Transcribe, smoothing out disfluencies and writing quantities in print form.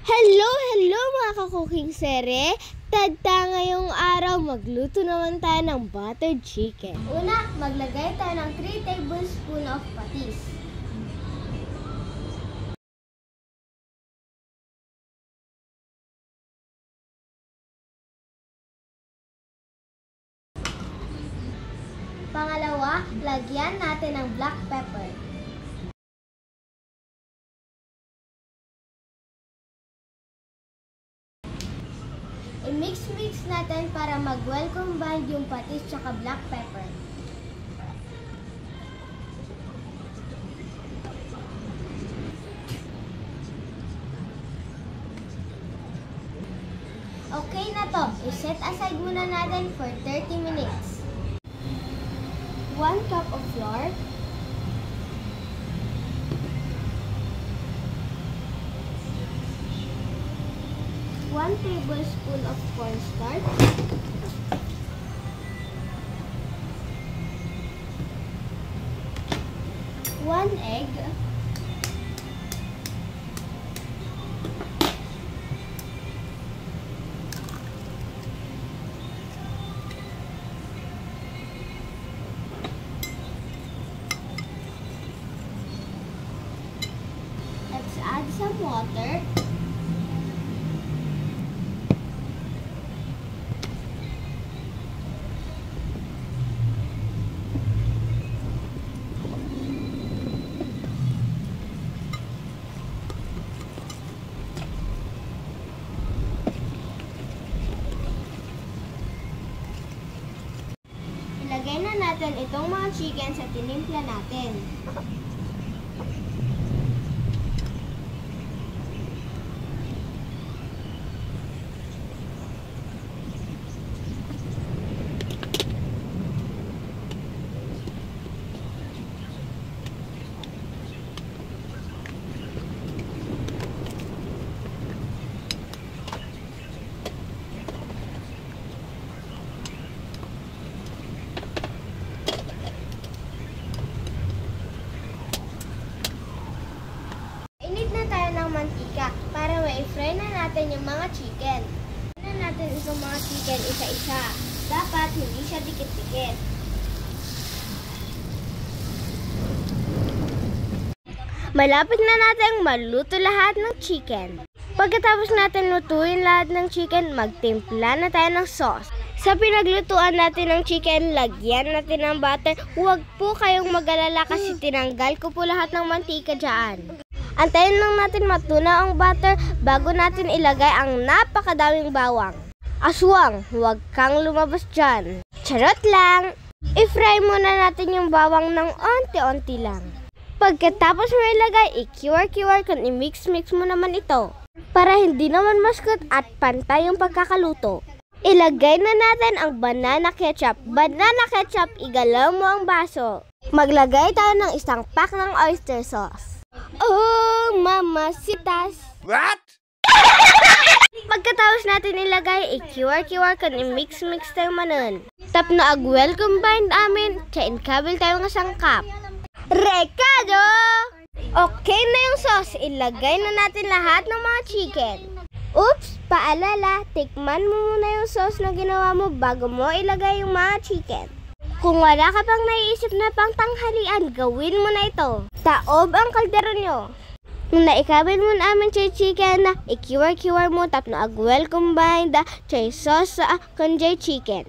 Hello mga ka-cooking sere! Tadta ngayong araw, magluto naman tayo ng buttered chicken. Una, maglagay tayo ng 3 tablespoons of patis. Pangalawa, lagyan natin ng black pepper. I-mix natin para mag-well combine yung patis tsaka black pepper. Okay na to. I-set aside muna natin for 30 minutes. 1 cup of flour. 1 tablespoon of cornstarch, 1 egg, let's add some water. Ilagay na natin itong mga chicken sa tinimpla natin. Mantika para ma-fry na natin yung mga chicken. Fry na natin itong mga chicken isa-isa. Dapat hindi siya dikit-dikit. Malapit na natin maluto lahat ng chicken. Pagkatapos natin lutuin lahat ng chicken, magtimpla na tayo ng sauce. Sa pinaglutuan natin ng chicken, lagyan natin ng butter. Huwag po kayong mag-alala kasi tinanggal ko po lahat ng mantika dyan. Antayin lang natin matunaw ang butter bago natin ilagay ang napakadaming bawang. Aswang, huwag kang lumabas dyan. Charot lang! I-fry muna natin yung bawang ng onti-onti lang. Pagkatapos mo ilagay, i-cure kung i-mix mo naman ito. Para hindi naman maskot at pantay yung pagkakaluto. Ilagay na natin ang banana ketchup. Banana ketchup, igalaw mo ang baso. Maglagay tayo ng 1 pack ng oyster sauce. Oh, mamasitas! What? Pagkatapos natin ilagay, i-cure kung i-mix tayo manon. Tap na ag-well combined amin, chain kabil tayo ng sangkap. Rekado! Okay na yung sauce, ilagay na natin lahat ng mga chicken. Oops, paalala, tikman mo muna yung sauce na ginawa mo bago mo ilagay yung mga chicken. Kung wala ka pang naiisip na pang tanghalian, gawin mo na ito. Taob ang kaldero nyo. Nung naikabin mo namin chay chicken na, i-cure mo tap na ag-well combined chay sauce sa kanjay chicken.